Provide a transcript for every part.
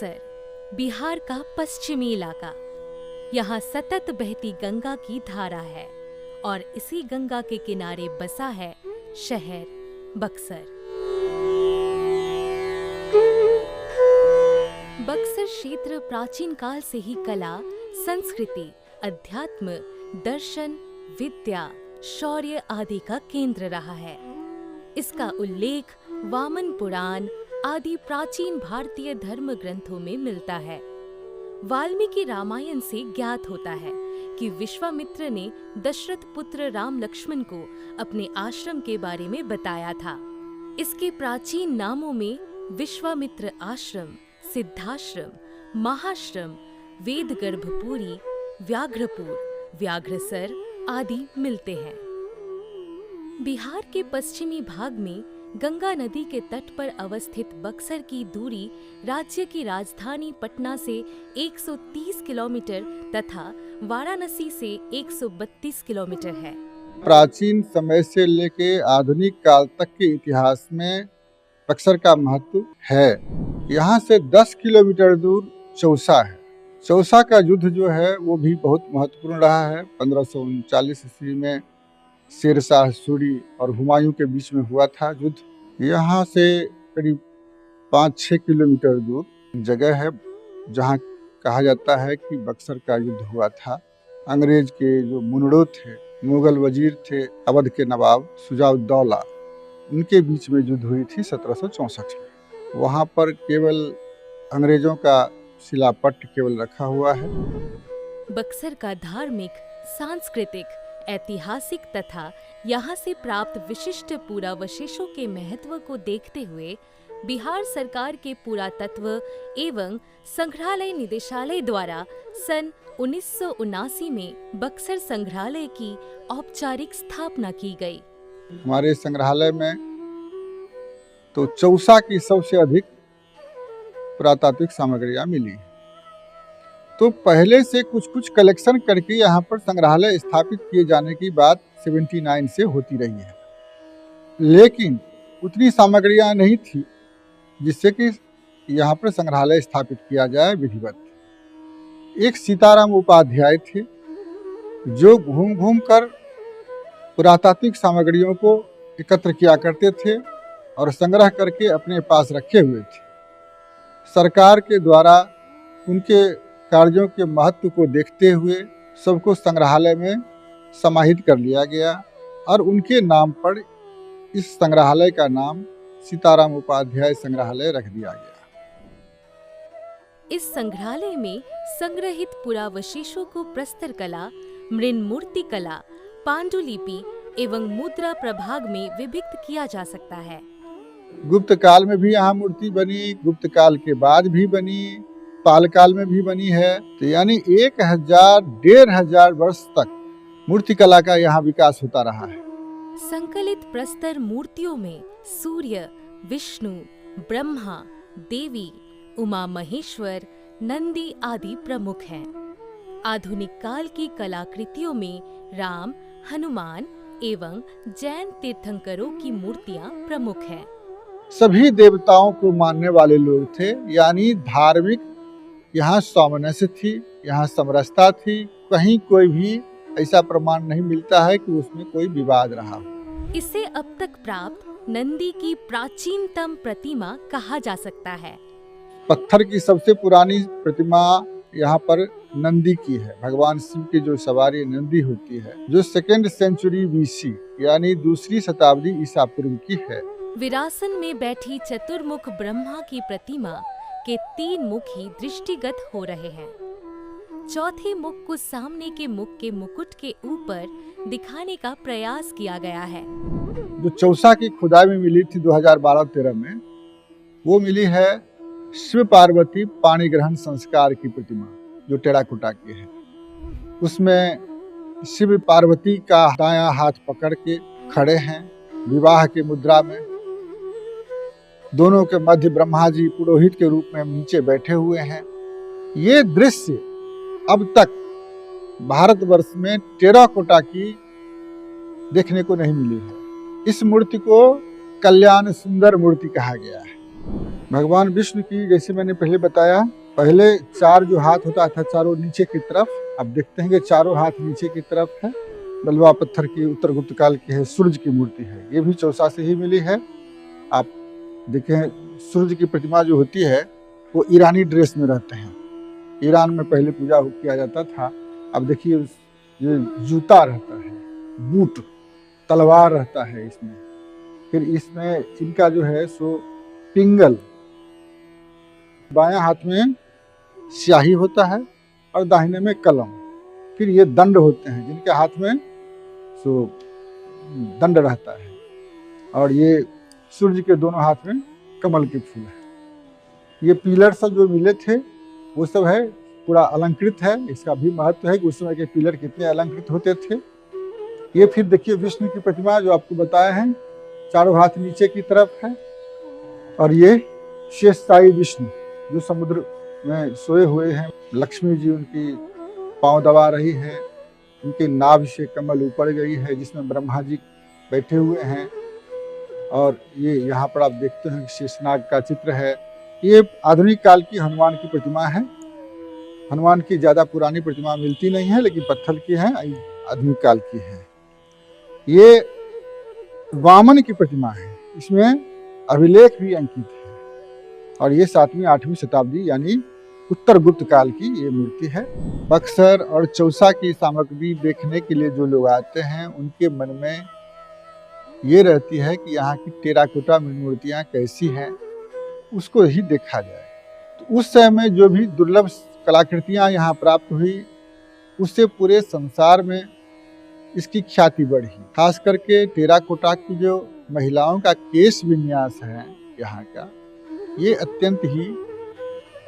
बक्सर बिहार का पश्चिमी इलाका। यहाँ सतत बहती गंगा की धारा है और इसी गंगा के किनारे बसा है शहर बक्सर। बक्सर क्षेत्र प्राचीन काल से ही कला, संस्कृति, अध्यात्म, दर्शन, विद्या, शौर्य आदि का केंद्र रहा है। इसका उल्लेख वामन पुराण आदि प्राचीन भारतीय धर्म ग्रंथों में मिलता है। वाल्मीकि रामायण से ज्ञात होता है कि विश्वामित्र ने दशरथ पुत्र राम लक्ष्मण को अपने आश्रम के बारे में बताया था। इसके प्राचीन नामों में विश्वामित्र आश्रम, सिद्धाश्रम, महाश्रम, वेदगर्भपुरी, व्याघ्रपुर, व्याघ्रसर आदि मिलते हैं। बिहार के पश्चिमी भाग में गंगा नदी के तट पर अवस्थित बक्सर की दूरी राज्य की राजधानी पटना से 130 किलोमीटर तथा वाराणसी से 132 किलोमीटर है। प्राचीन समय से लेके आधुनिक काल तक के इतिहास में बक्सर का महत्व है। यहाँ से 10 किलोमीटर दूर चौसा है। चौसा का युद्ध जो है वो भी बहुत महत्वपूर्ण रहा है। 1539 ईस्वी में शेरशाह सूरी और हुमायूं के बीच में हुआ था युद्ध। यहाँ से करीब 5-6 किलोमीटर दूर जगह है जहाँ कहा जाता है कि बक्सर का युद्ध हुआ था। अंग्रेज के जो मुनड़ो थे, मुगल वजीर थे, अवध के नवाब शुजा-उद-दौला, उनके बीच में युद्ध हुई थी 1764 में। वहाँ पर केवल अंग्रेजों का शिलापट्ट केवल रखा हुआ है। बक्सर का धार्मिक, सांस्कृतिक, ऐतिहासिक तथा यहाँ से प्राप्त विशिष्ट पुरावशेषों के महत्व को देखते हुए बिहार सरकार के पुरातत्व एवं संग्रहालय निदेशालय द्वारा सन 1979 में बक्सर संग्रहालय की औपचारिक स्थापना की गई। हमारे संग्रहालय में तो चौसा की सबसे अधिक पुरातात्विक सामग्रियां मिली। तो पहले से कुछ कलेक्शन करके यहाँ पर संग्रहालय स्थापित किए जाने की बात 79 से होती रही है, लेकिन उतनी सामग्रियां नहीं थी जिससे कि यहाँ पर संग्रहालय स्थापित किया जाए विधिवत। एक सीताराम उपाध्याय थे जो घूम घूम कर पुरातात्विक सामग्रियों को एकत्र किया करते थे और संग्रह करके अपने पास रखे हुए थे। सरकार के द्वारा उनके कार्यों के महत्व को देखते हुए सबको संग्रहालय में समाहित कर लिया गया और उनके नाम पर इस संग्रहालय का नाम सीताराम उपाध्याय संग्रहालय रख दिया गया। इस संग्रहालय में संग्रहित पुरावशेषों को प्रस्तर कला, मृन्मूर्ति कला, पांडुलिपि एवं मुद्रा प्रभाग में विभक्त किया जा सकता है। गुप्त काल में भी यहाँ मूर्ति बनी, गुप्त काल के बाद भी बनी, पाल काल में भी बनी है। तो यानी 1000-1500 वर्ष तक मूर्ति कला का यहाँ विकास होता रहा है। संकलित प्रस्तर मूर्तियों में सूर्य, विष्णु, ब्रह्मा, देवी, उमा महेश्वर, नंदी आदि प्रमुख हैं। आधुनिक काल की कलाकृतियों में राम, हनुमान एवं जैन तीर्थंकरों की मूर्तियां प्रमुख हैं। सभी देवताओं को मानने वाले लोग थे, यानी धार्मिक यहाँ सामंजस्य थी, यहाँ समरसता थी। कहीं कोई भी ऐसा प्रमाण नहीं मिलता है कि उसमें कोई विवाद रहा हो। इसे अब तक प्राप्त नंदी की प्राचीनतम प्रतिमा कहा जा सकता है। पत्थर की सबसे पुरानी प्रतिमा यहाँ पर नंदी की है। भगवान शिव की जो सवारी नंदी होती है, जो 2nd सेंचुरी BC यानी 2री शताब्दी ईसा पूर्व की है। विरासन में बैठी चतुर्मुख ब्रह्मा की प्रतिमा के 3 मुख ही दृष्टिगत हो रहे हैं। चौथे मुख को सामने के मुख के मुकुट के ऊपर दिखाने का प्रयास किया गया है। जो चौसा की खुदाई में मिली थी 2012-13 में, वो मिली है शिव पार्वती पाणी ग्रहण संस्कार की प्रतिमा, जो टेराकोटा की है। उसमें शिव पार्वती का दायां हाथ पकड़ के खड़े हैं विवाह की मुद्रा में। दोनों के मध्य ब्रह्मा जी पुरोहित के रूप में नीचे बैठे हुए हैं। ये दृश्य अब तक भारतवर्ष में टेराकोटा की देखने को नहीं मिली है। इस मूर्ति को कल्याण सुंदर मूर्ति कहा गया है। भगवान विष्णु की, जैसे मैंने पहले बताया, पहले 4 जो हाथ होता था चारों नीचे की तरफ, अब देखते हैं कि चारों हाथ नीचे की तरफ है। बलुआ पत्थर की उत्तर गुप्त काल की है, सूर्य की मूर्ति है, ये भी चौसा से ही मिली है। आप देखें सूर्य की प्रतिमा जो होती है वो ईरानी ड्रेस में रहते हैं, ईरान में पहले पूजा किया जाता था। अब देखिए ये जूता रहता है, बूट, तलवार रहता है इसमें, फिर इसमें इनका जो है सो पिंगल, बायां हाथ में स्याही होता है और दाहिने में कलम, फिर ये दंड होते हैं जिनके हाथ में सो दंड रहता है, और ये सूर्य के दोनों हाथ में कमल के फूल है। ये पिलर सब जो मिले थे वो सब है पूरा अलंकृत है। इसका भी महत्व है कि उस समय के पिलर कितने अलंकृत होते थे। ये फिर देखिए विष्णु की प्रतिमा जो आपको बताया है, चारों हाथ नीचे की तरफ है, और ये शेषशायी विष्णु जो समुद्र में सोए हुए हैं। लक्ष्मी जी उनकी पांव दबा रही है, उनके नाभि से कमल ऊपर गई है जिसमें ब्रह्मा जी बैठे हुए हैं, और ये यहाँ पर आप देखते हैं शेषनाग का चित्र है। ये आधुनिक काल की हनुमान की प्रतिमा है। हनुमान की ज़्यादा पुरानी प्रतिमा मिलती नहीं है, लेकिन पत्थर की है, आधुनिक काल की है। ये वामन की प्रतिमा है, इसमें अभिलेख भी अंकित है, और ये 7वीं 8वीं शताब्दी यानी उत्तर गुप्त काल की ये मूर्ति है। बक्सर और चौसा की सामग्री देखने के लिए जो लोग आते हैं उनके मन में ये रहती है कि यहाँ की टेराकोटा मूर्तियाँ कैसी हैं, उसको ही देखा जाए। तो उस समय जो भी दुर्लभ कलाकृतियाँ यहाँ प्राप्त हुई, उससे पूरे संसार में इसकी ख्याति बढ़ी। खास करके टेराकोटा की जो महिलाओं का केश विन्यास है यहाँ का, ये अत्यंत ही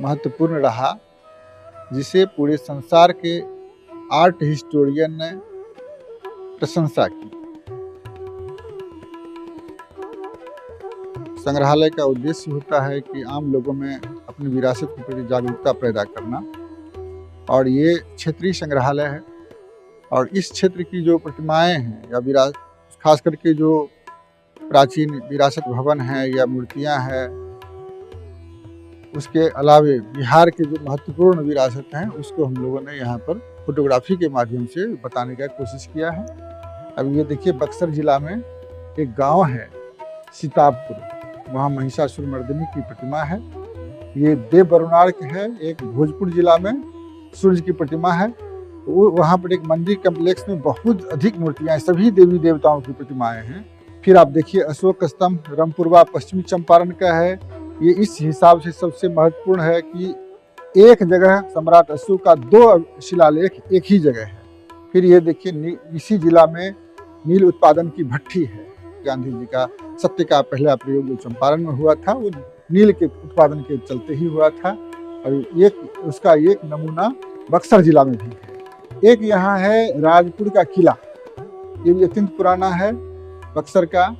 महत्वपूर्ण रहा, जिसे पूरे संसार के आर्ट हिस्टोरियन ने प्रशंसा की। संग्रहालय का उद्देश्य होता है कि आम लोगों में अपनी विरासत के प्रति जागरूकता पैदा करना, और ये क्षेत्रीय संग्रहालय है। और इस क्षेत्र की जो प्रतिमाएं हैं या खास करके जो प्राचीन विरासत भवन है या मूर्तियां हैं, उसके अलावे बिहार के जो महत्वपूर्ण विरासत हैं उसको हम लोगों ने यहाँ पर फोटोग्राफी के माध्यम से बताने का कोशिश किया है। अब ये देखिए बक्सर जिला में एक गांव है सीतापुर, वहाँ महिषासुरमर्दिनी की प्रतिमा है। ये देव बरुनार के है। एक भोजपुर जिला में सूर्य की प्रतिमा है, वहाँ पर एक मंदिर कम्प्लेक्स में बहुत अधिक मूर्तियाँ, सभी देवी देवताओं की प्रतिमाएं हैं। फिर आप देखिए अशोक स्तंभ रमपुरवा पश्चिमी चंपारण का है। ये इस हिसाब से सबसे महत्वपूर्ण है कि एक जगह सम्राट अशोक का 2 शिलालेख एक ही जगह है। फिर ये देखिए इसी जिला में नील उत्पादन की भट्ठी है। गांधी जी का सत्य का पहला प्रयोग जो चंपारण में हुआ था वो नील के उत्पादन के चलते ही हुआ था, और उसका एक नमूना बक्सर जिला में भी है। एक यहाँ है राजपुर का किला, ये भी अत्यंत पुराना है बक्सर का,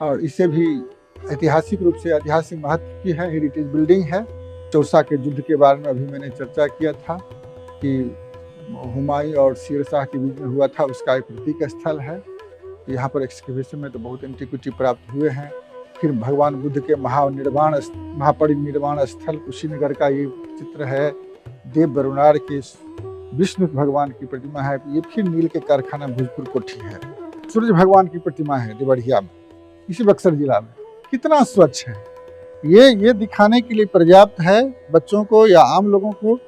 और इसे भी ऐतिहासिक रूप से ऐतिहासिक महत्व की है, हेरिटेज बिल्डिंग है। चौसा के युद्ध के बारे में अभी मैंने चर्चा किया था कि हुमायूं और शेरशाह के बीच में हुआ था, उसका एक प्रतीक स्थल है। यहाँ पर एक्सकेवेशन में तो बहुत एंटीक्विटी प्राप्त हुए हैं। फिर भगवान बुद्ध के महापरिनिर्वाण स्थल कुशीनगर का ये चित्र है। देव बरुनार के विष्णु भगवान की प्रतिमा है। ये फिर नील के कारखाना भोजपुर कोठी है। सूर्य भगवान की प्रतिमा है देवरिया में, इसी बक्सर जिला में। कितना स्वच्छ है, ये दिखाने के लिए पर्याप्त है बच्चों को या आम लोगों को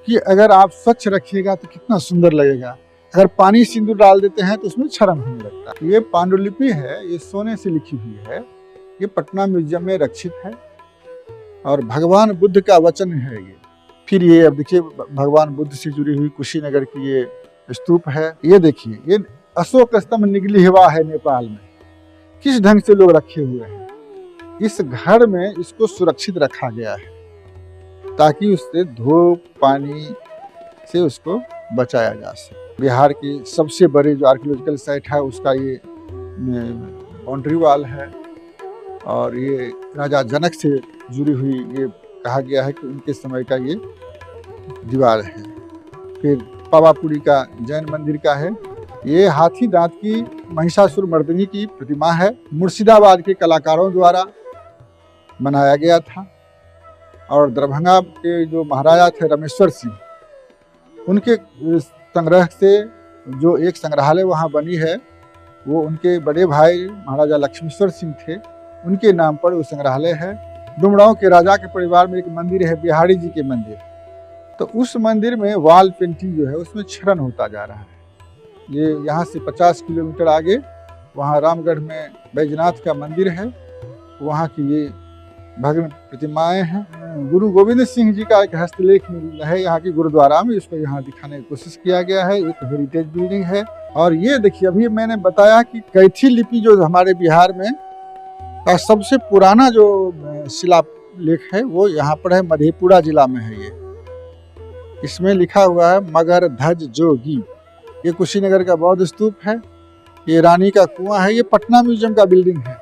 कि अगर आप स्वच्छ रखिएगा तो कितना सुंदर लगेगा। अगर पानी सिंदूर डाल देते हैं तो उसमें शर्म होने लगता है। ये पांडुलिपि है, ये सोने से लिखी हुई है, ये पटना म्यूजियम में रक्षित है, और भगवान बुद्ध का वचन है ये। फिर ये अब देखिए भगवान बुद्ध से जुड़ी हुई कुशीनगर की ये स्तूप है। ये देखिए ये अशोक स्तंभ निगलिहवा है नेपाल में, किस ढंग से लोग रखे हुए हैं। इस घर में इसको सुरक्षित रखा गया है ताकि उससे धूप पानी से उसको बचाया जा सके। बिहार की सबसे बड़ी जो आर्कियोलॉजिकल साइट है उसका ये बाउंड्री वाल है, और ये राजा जनक से जुड़ी हुई ये कहा गया है कि उनके समय का ये दीवार है। फिर पावापुरी का जैन मंदिर का है। ये हाथी दांत की महिषासुरमर्दिनी की प्रतिमा है। मुर्शिदाबाद के कलाकारों द्वारा बनाया गया था। और दरभंगा के जो महाराजा थे रामेश्वर सिंह, उनके संग्रह से जो एक संग्रहालय वहाँ बनी है, वो उनके बड़े भाई महाराजा लक्ष्मेश्वर सिंह थे, उनके नाम पर वो संग्रहालय है। डुमरांव के राजा के परिवार में एक मंदिर है, बिहारी जी के मंदिर, तो उस मंदिर में वॉल पेंटिंग जो है उसमें क्षरण होता जा रहा है। ये यहाँ से 50 किलोमीटर आगे वहाँ रामगढ़ में बैजनाथ का मंदिर है, वहाँ की ये भग्न प्रतिमाएं हैं। गुरु गोविंद सिंह जी का एक हस्तलेख है यहाँ की गुरुद्वारा में, इसको यहाँ दिखाने की कोशिश किया गया है। एक हेरिटेज बिल्डिंग है। और ये देखिए, अभी मैंने बताया कि कैथी लिपि जो हमारे बिहार में का सबसे पुराना जो शिलालेख है वो यहाँ पर है, मधेपुरा जिला में है। ये इसमें लिखा हुआ है मगर ध्वज जोगी। ये कुशीनगर का बौद्ध स्तूप है, ये रानी का कुआं है, ये पटना म्यूजियम का बिल्डिंग है,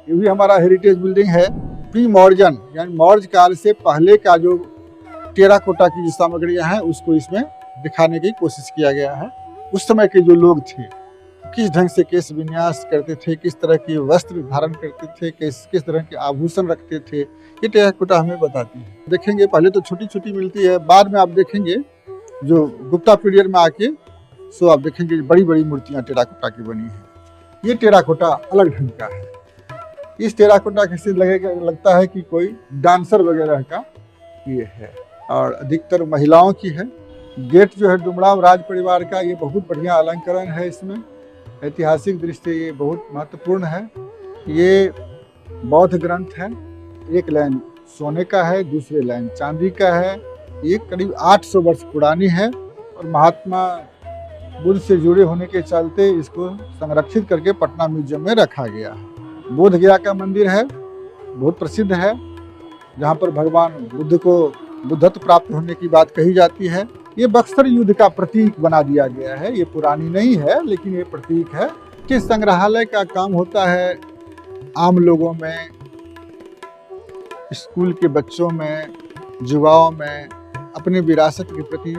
ये भी हमारा हेरिटेज बिल्डिंग है। प्री मॉर्जन यानी मौर्य काल से पहले का जो टेराकोटा की जो सामग्रियां हैं उसको इसमें दिखाने की कोशिश किया गया है। उस समय के जो लोग थे किस ढंग से केश विन्यास करते थे, किस तरह के वस्त्र धारण करते थे, किस तरह के आभूषण रखते थे, ये टेराकोटा हमें बताती है। देखेंगे पहले तो छोटी छोटी मिलती है, बाद में आप देखेंगे जो गुप्ता पीरियड में आके सो आप देखेंगे बड़ी बड़ी मूर्तियां टेराकोटा की बनी है। ये टेराकोटा अलग ढंग का है। इस टेराकोटा कैसे लगता है कि कोई डांसर वगैरह का ये है, और अधिकतर महिलाओं की है। गेट जो है डुमरांव राज परिवार का, ये बहुत बढ़िया अलंकरण है। इसमें ऐतिहासिक दृष्टि ये बहुत महत्वपूर्ण है। ये बौद्ध ग्रंथ है, एक लाइन सोने का है, दूसरे लाइन चांदी का है। ये करीब 800 वर्ष पुरानी है और महात्मा बुद्ध से जुड़े होने के चलते इसको संरक्षित करके पटना म्यूजियम में रखा गया है। बोध गया का मंदिर है, बहुत प्रसिद्ध है, जहाँ पर भगवान बुद्ध को बुद्धत्व प्राप्त होने की बात कही जाती है। ये बक्सर युद्ध का प्रतीक बना दिया गया है। ये पुरानी नहीं है लेकिन ये प्रतीक है कि संग्रहालय का काम होता है आम लोगों में, स्कूल के बच्चों में, युवाओं में अपने विरासत के प्रति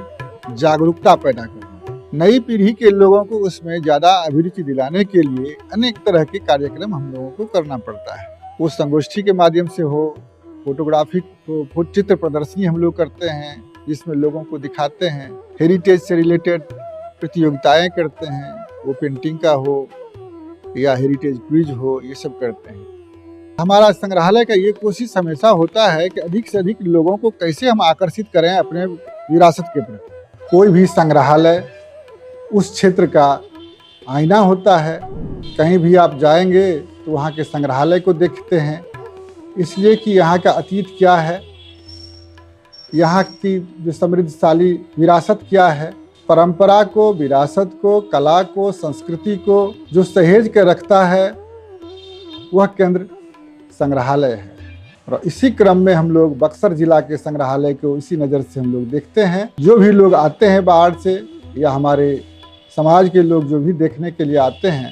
जागरूकता पैदा करना, नई पीढ़ी के लोगों को उसमें ज़्यादा अभिरुचि दिलाने के लिए अनेक तरह के कार्यक्रम हम लोगों को करना पड़ता है। वो संगोष्ठी के माध्यम से हो, फोटोग्राफी को चित्र प्रदर्शनी हम लोग करते हैं जिसमें लोगों को दिखाते हैं, हेरिटेज से रिलेटेड प्रतियोगिताएं करते हैं, वो पेंटिंग का हो या हेरिटेज क्विज हो, ये सब करते हैं। हमारा संग्रहालय का ये कोशिश हमेशा होता है कि अधिक से अधिक लोगों को कैसे हम आकर्षित करें अपने विरासत के प्रति। कोई भी संग्रहालय उस क्षेत्र का आईना होता है। कहीं भी आप जाएंगे तो वहाँ के संग्रहालय को देखते हैं, इसलिए कि यहाँ का अतीत क्या है, यहाँ की जो समृद्धशाली विरासत क्या है, परंपरा को, विरासत को, कला को, संस्कृति को जो सहेज के रखता है वह केंद्र संग्रहालय है। और इसी क्रम में हम लोग बक्सर जिला के संग्रहालय को इसी नज़र से हम लोग देखते हैं। जो भी लोग आते हैं बाहर से या हमारे समाज के लोग जो भी देखने के लिए आते हैं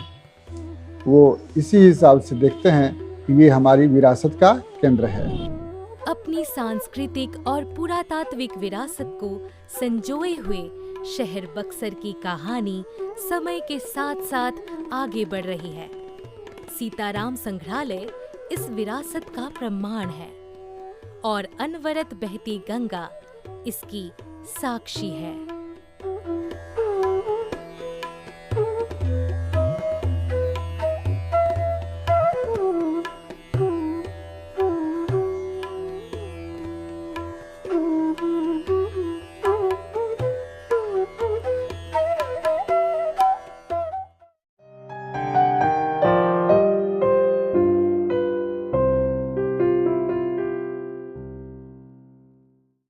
वो इसी हिसाब से देखते हैं कि ये हमारी विरासत का केंद्र है। अपनी सांस्कृतिक और पुरातात्विक विरासत को संजोए हुए शहर बक्सर की कहानी समय के साथ साथ आगे बढ़ रही है। सीताराम संग्रहालय इस विरासत का प्रमाण है और अनवरत बहती गंगा इसकी साक्षी है।